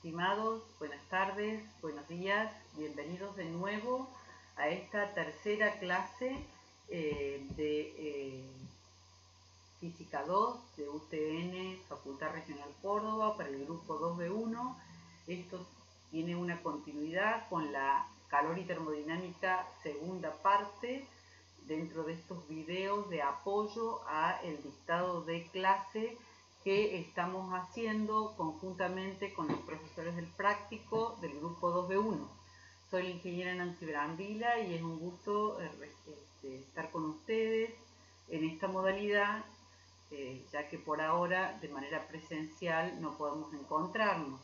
Estimados, buenas tardes, buenos días, bienvenidos de nuevo a esta tercera clase de Física 2 de UTN, Facultad Regional Córdoba, para el grupo 2B1. Esto tiene una continuidad con la calor y termodinámica segunda parte, dentro de estos videos de apoyo a el dictado de clase que estamos haciendo conjuntamente con los profesores del práctico del grupo 2B1. Soy la ingeniera Nancy Brambila y es un gusto estar con ustedes en esta modalidad, ya que por ahora de manera presencial no podemos encontrarnos.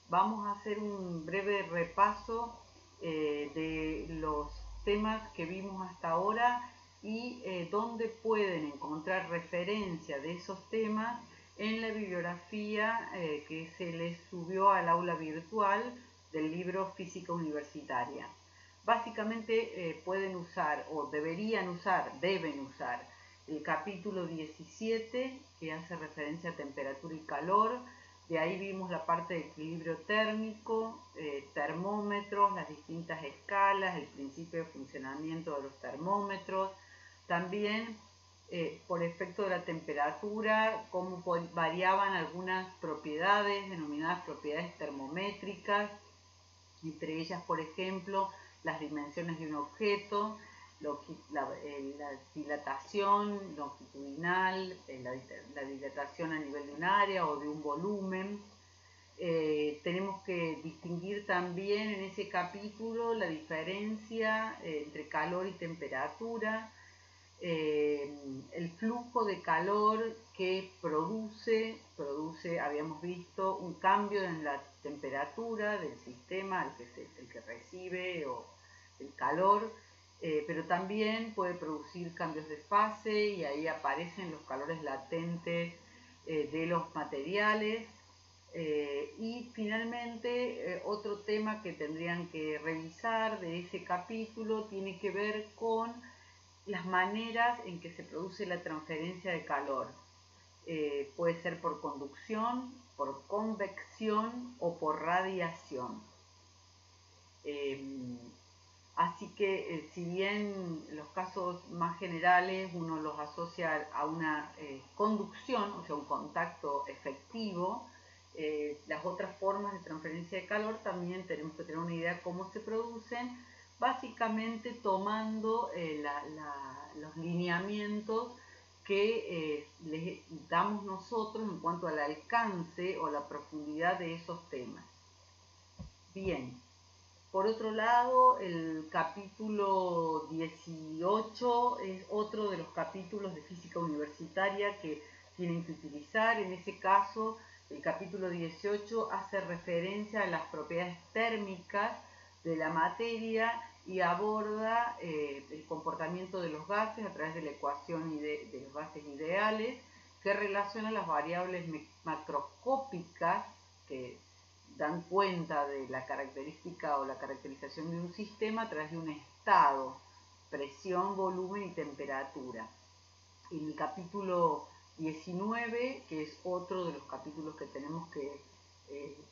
Vamos a hacer un breve repaso de los temas que vimos hasta ahora y dónde pueden encontrar referencia de esos temas en la bibliografía que se les subió al aula virtual del libro Física Universitaria. Básicamente pueden usar o deben usar el capítulo 17, que hace referencia a temperatura y calor. De ahí vimos la parte de equilibrio térmico, termómetros, las distintas escalas, el principio de funcionamiento de los termómetros. También por efecto de la temperatura, cómo variaban algunas propiedades denominadas propiedades termométricas, entre ellas, por ejemplo, las dimensiones de un objeto, la dilatación longitudinal, la dilatación a nivel de un área o de un volumen. Tenemos que distinguir también en ese capítulo la diferencia entre calor y temperatura, el flujo de calor que produce, habíamos visto, un cambio en la temperatura del sistema, el que recibe o el calor, pero también puede producir cambios de fase y ahí aparecen los calores latentes de los materiales. Y finalmente otro tema que tendrían que revisar de ese capítulo tiene que ver con las maneras en que se produce la transferencia de calor. Puede ser por conducción, por convección o por radiación. Así que si bien los casos más generales uno los asocia a una conducción, o sea, un contacto efectivo, las otras formas de transferencia de calor también tenemos que tener una idea de cómo se producen, básicamente tomando los lineamientos que les damos nosotros en cuanto al alcance o la profundidad de esos temas. Bien, por otro lado, el capítulo 18 es otro de los capítulos de física universitaria que tienen que utilizar. En ese caso, el capítulo 18 hace referencia a las propiedades térmicas de la materia y aborda el comportamiento de los gases a través de la ecuación de los gases ideales, que relaciona las variables macroscópicas que dan cuenta de la característica o la caracterización de un sistema a través de un estado, presión, volumen y temperatura. En el capítulo 19, que es otro de los capítulos que tenemos que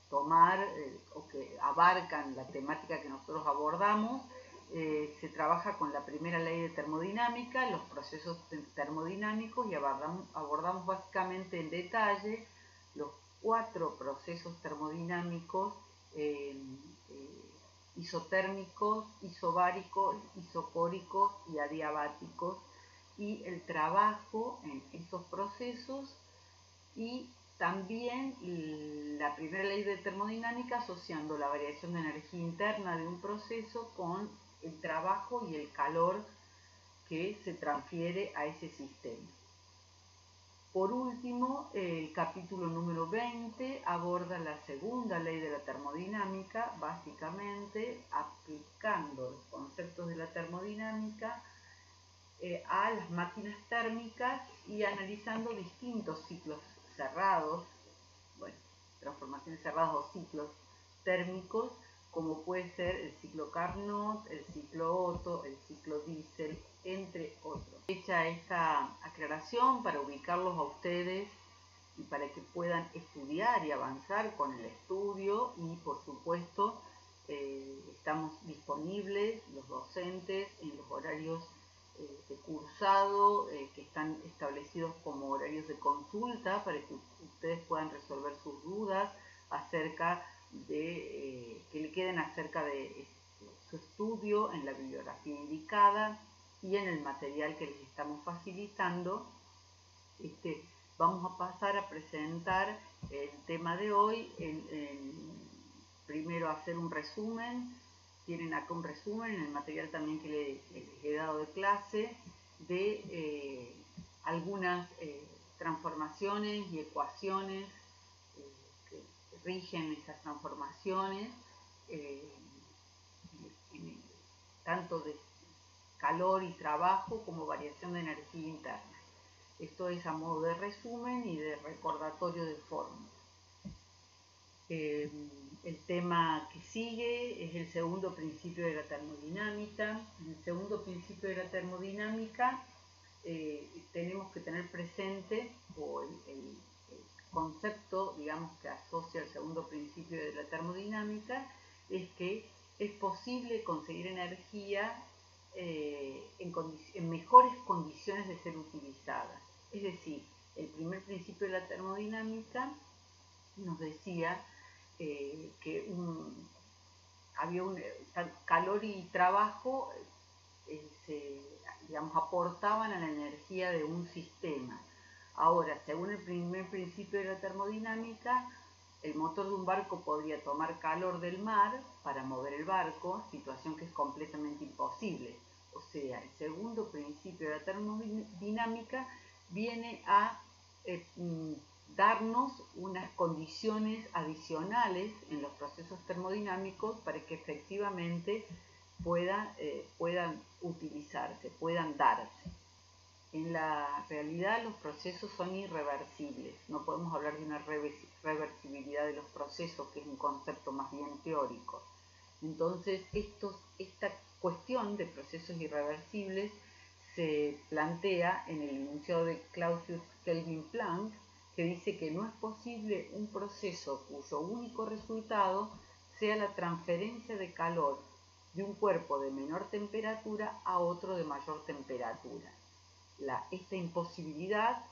tomar o que abarcan la temática que nosotros abordamos, se trabaja con la primera ley de termodinámica, los procesos termodinámicos, y abordamos básicamente en detalle los 4 procesos termodinámicos isotérmicos, isobáricos, isocóricos y adiabáticos, y el trabajo en esos procesos, y también la primera ley de termodinámica asociando la variación de energía interna de un proceso con el trabajo y el calor que se transfiere a ese sistema. Por último, el capítulo número 20 aborda la segunda ley de la termodinámica, básicamente aplicando los conceptos de la termodinámica a las máquinas térmicas y analizando distintos ciclos cerrados, transformaciones cerradas o ciclos térmicos, como puede ser el ciclo Carnot, el ciclo Otto, el ciclo Diesel, entre otros. Hecha esta aclaración para ubicarlos a ustedes y para que puedan estudiar y avanzar con el estudio y por supuesto estamos disponibles los docentes en los horarios de cursado que están establecidos como horarios de consulta para que ustedes puedan resolver sus dudas acerca de que le queden acerca de su estudio en la bibliografía indicada y en el material que les estamos facilitando. Vamos a pasar a presentar el tema de hoy, primero hacer un resumen. Tienen acá un resumen en el material también que les he dado de clase de algunas transformaciones y ecuaciones que rigen esas transformaciones, tanto de calor y trabajo como variación de energía interna. Esto es a modo de resumen y de recordatorio de fórmulas. El tema que sigue es el segundo principio de la termodinámica. En el segundo principio de la termodinámica tenemos que tener presente, o el concepto, digamos, que asocia el segundo principio de la termodinámica, es que es posible conseguir energía en mejores condiciones de ser utilizada. Es decir, el primer principio de la termodinámica nos decía que había calor y trabajo aportaban a la energía de un sistema. Ahora, según el primer principio de la termodinámica, el motor de un barco podría tomar calor del mar para mover el barco, situación que es completamente imposible. O sea, el segundo principio de la termodinámica viene a darnos unas condiciones adicionales en los procesos termodinámicos para que efectivamente puedan utilizarse, puedan darse. En la realidad los procesos son irreversibles, no podemos hablar de una reversibilidad de los procesos, que es un concepto más bien teórico. Entonces, esta cuestión de procesos irreversibles se plantea en el enunciado de Clausius Kelvin Planck, que dice que no es posible un proceso cuyo único resultado sea la transferencia de calor de un cuerpo de menor temperatura a otro de mayor temperatura. Esta imposibilidad,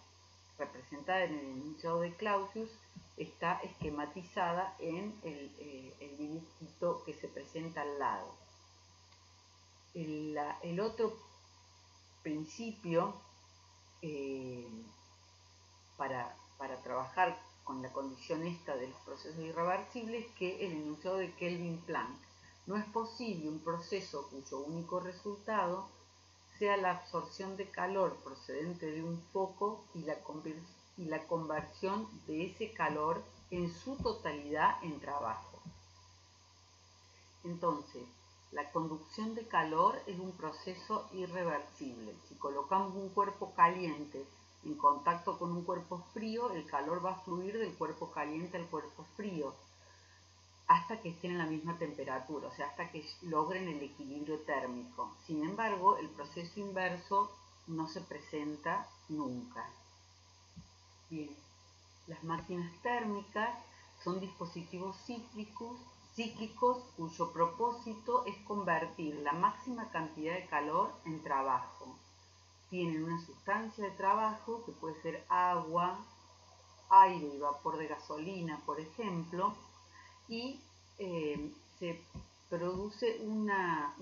representada en el enunciado de Clausius, está esquematizada en el dibujito que se presenta al lado. El otro principio para trabajar con la condición esta de los procesos irreversibles, que el enunciado de Kelvin Planck. No es posible un proceso cuyo único resultado sea la absorción de calor procedente de un foco y la conversión de ese calor en su totalidad en trabajo. Entonces, la conducción de calor es un proceso irreversible. Si colocamos un cuerpo caliente en contacto con un cuerpo frío, el calor va a fluir del cuerpo caliente al cuerpo frío hasta que estén en la misma temperatura, o sea, hasta que logren el equilibrio térmico. Sin embargo, el proceso inverso no se presenta nunca. Bien, las máquinas térmicas son dispositivos cíclicos cuyo propósito es convertir la máxima cantidad de calor en trabajo. Tienen una sustancia de trabajo que puede ser agua, aire y vapor de gasolina, por ejemplo, y se produce una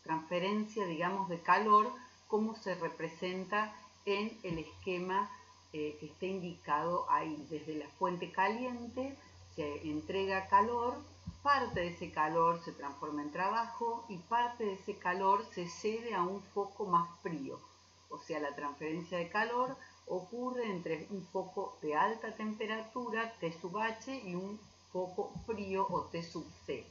transferencia, digamos, de calor, como se representa en el esquema que está indicado ahí. Desde la fuente caliente se entrega calor, parte de ese calor se transforma en trabajo y parte de ese calor se cede a un foco más frío. O sea, la transferencia de calor ocurre entre un foco de alta temperatura, T sub H, y un foco frío o T sub C.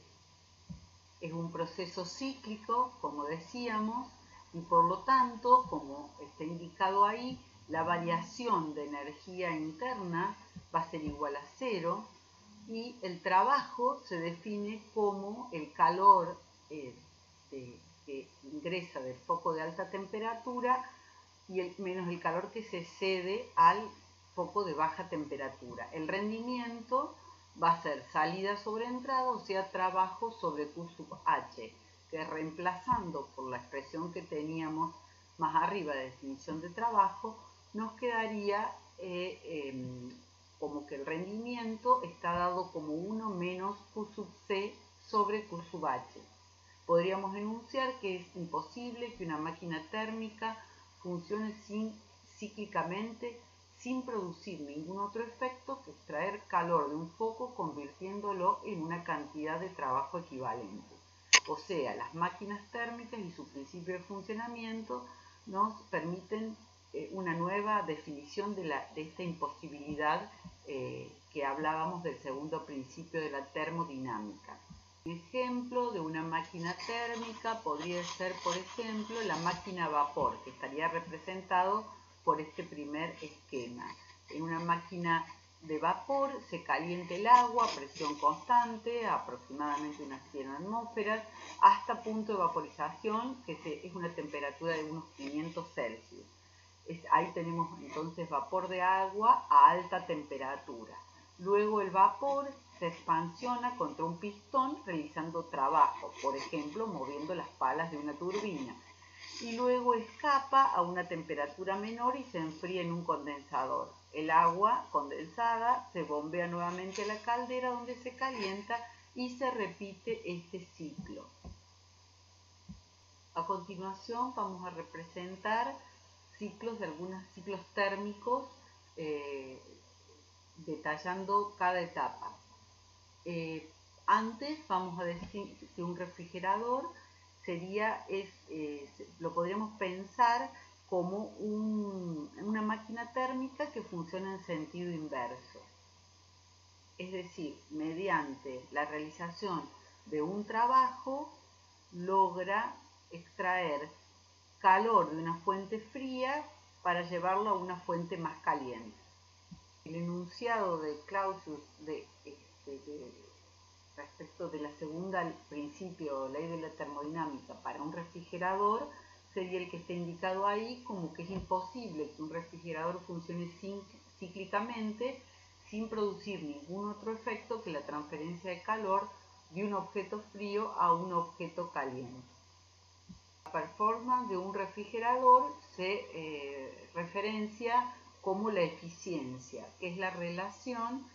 Es un proceso cíclico, como decíamos, y por lo tanto, como está indicado ahí, la variación de energía interna va a ser igual a 0 y el trabajo se define como el calor que ingresa del foco de alta temperatura y menos el calor que se cede al foco de baja temperatura. El rendimiento va a ser salida sobre entrada, o sea, trabajo sobre Q sub H, que reemplazando por la expresión que teníamos más arriba de definición de trabajo, nos quedaría como que el rendimiento está dado como 1 menos Q sub C sobre Q sub H. Podríamos enunciar que es imposible que una máquina térmica funcione cíclicamente sin producir ningún otro efecto que extraer calor de un foco convirtiéndolo en una cantidad de trabajo equivalente. O sea, las máquinas térmicas y su principio de funcionamiento nos permiten una nueva definición de esta imposibilidad que hablábamos del segundo principio de la termodinámica. Un ejemplo de una máquina térmica podría ser, por ejemplo, la máquina a vapor, que estaría representado por este primer esquema. En una máquina de vapor se calienta el agua a presión constante, aproximadamente unas 100 atmósferas, hasta punto de vaporización, que es una temperatura de unos 500 Celsius. Ahí tenemos entonces vapor de agua a alta temperatura. Luego el vapor se expansiona contra un pistón realizando trabajo, por ejemplo, moviendo las palas de una turbina. Y luego escapa a una temperatura menor y se enfría en un condensador. El agua condensada se bombea nuevamente a la caldera donde se calienta y se repite este ciclo. A continuación vamos a representar algunos ciclos térmicos detallando cada etapa. Antes vamos a decir que un refrigerador lo podríamos pensar como una máquina térmica que funciona en sentido inverso. Es decir, mediante la realización de un trabajo logra extraer calor de una fuente fría para llevarlo a una fuente más caliente. El enunciado de Clausius respecto de la segunda principio, ley de la termodinámica, para un refrigerador sería el que está indicado ahí, como que es imposible que un refrigerador funcione cíclicamente sin producir ningún otro efecto que la transferencia de calor de un objeto frío a un objeto caliente. La performance de un refrigerador se referencia como la eficiencia, que es la relación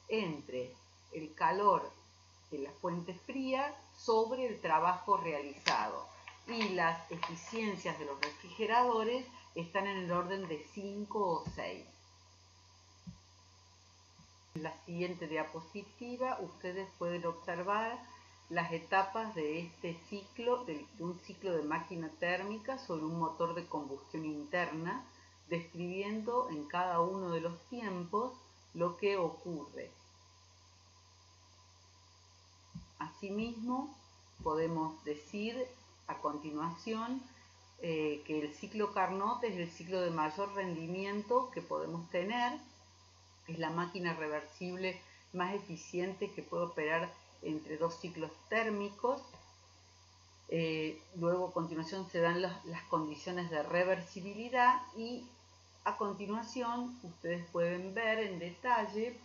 entre el calor de la fuente fría sobre el trabajo realizado. Y las eficiencias de los refrigeradores están en el orden de 5 o 6. En la siguiente diapositiva ustedes pueden observar las etapas de este ciclo, de un ciclo de máquina térmica sobre un motor de combustión interna, describiendo en cada uno de los tiempos lo que ocurre. Asimismo, podemos decir a continuación que el ciclo Carnot es el ciclo de mayor rendimiento que podemos tener. Es la máquina reversible más eficiente que puede operar entre dos ciclos térmicos. Luego a continuación se dan las condiciones de reversibilidad y a continuación ustedes pueden ver en detalle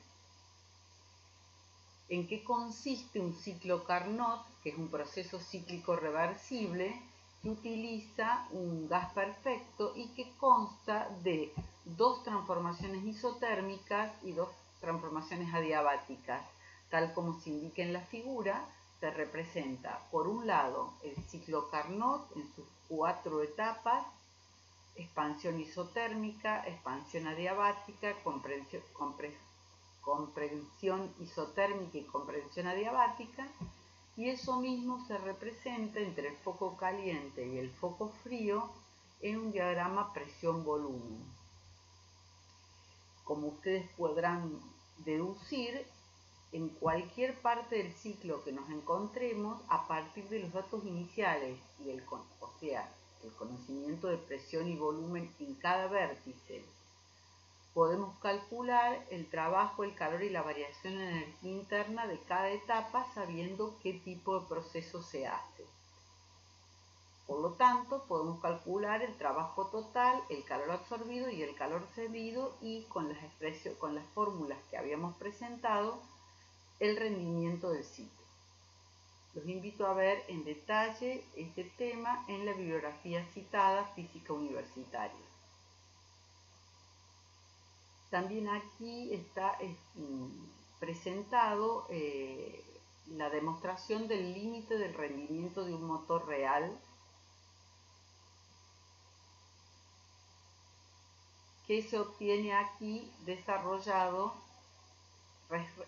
en qué consiste un ciclo Carnot, que es un proceso cíclico reversible que utiliza un gas perfecto y que consta de dos transformaciones isotérmicas y dos transformaciones adiabáticas. Tal como se indica en la figura, se representa por un lado el ciclo Carnot en sus 4 etapas: expansión isotérmica, expansión adiabática, comprensión isotérmica y comprensión adiabática, y eso mismo se representa entre el foco caliente y el foco frío en un diagrama presión-volumen. Como ustedes podrán deducir, en cualquier parte del ciclo que nos encontremos, a partir de los datos iniciales y el conocimiento de presión y volumen en cada vértice, podemos calcular el trabajo, el calor y la variación en energía interna de cada etapa sabiendo qué tipo de proceso se hace. Por lo tanto, podemos calcular el trabajo total, el calor absorbido y el calor cedido, y con las fórmulas que habíamos presentado, el rendimiento del ciclo. Los invito a ver en detalle este tema en la bibliografía citada Física Universitaria. También aquí está presentado la demostración del límite del rendimiento de un motor real, que se obtiene aquí desarrollado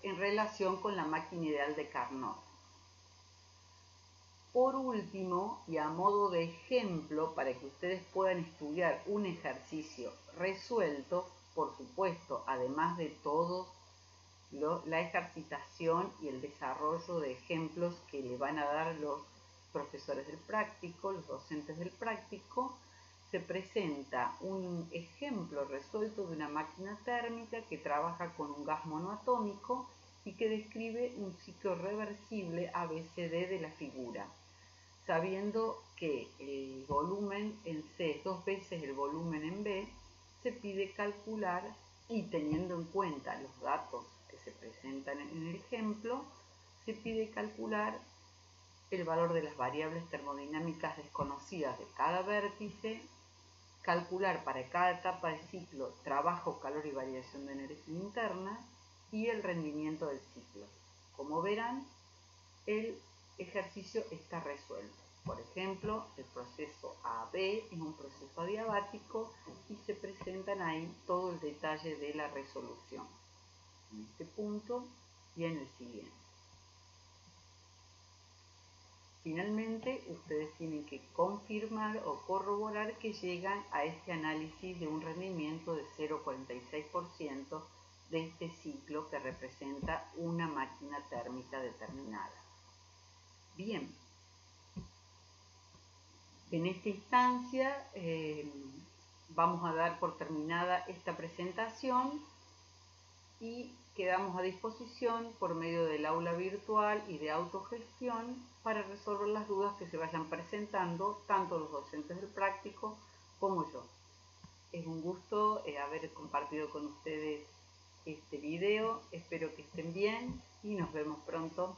en relación con la máquina ideal de Carnot. Por último, y a modo de ejemplo, para que ustedes puedan estudiar un ejercicio resuelto, por supuesto, además de todo la ejercitación y el desarrollo de ejemplos que le van a dar los profesores del práctico, los docentes del práctico, se presenta un ejemplo resuelto de una máquina térmica que trabaja con un gas monoatómico y que describe un ciclo reversible ABCD de la figura, sabiendo que el volumen en C es 2 veces el volumen en B. Se pide calcular, y teniendo en cuenta los datos que se presentan en el ejemplo, se pide calcular el valor de las variables termodinámicas desconocidas de cada vértice, calcular para cada etapa del ciclo trabajo, calor y variación de energía interna, y el rendimiento del ciclo. Como verán, el ejercicio está resuelto. Por ejemplo, el proceso AB es un proceso adiabático y se presentan ahí todo el detalle de la resolución, en este punto y en el siguiente. Finalmente, ustedes tienen que confirmar o corroborar que llegan a este análisis de un rendimiento de 0,46% de este ciclo que representa una máquina térmica determinada. Bien, en esta instancia vamos a dar por terminada esta presentación y quedamos a disposición por medio del aula virtual y de autogestión para resolver las dudas que se vayan presentando, tanto los docentes del práctico como yo. Es un gusto haber compartido con ustedes este video, espero que estén bien y nos vemos pronto.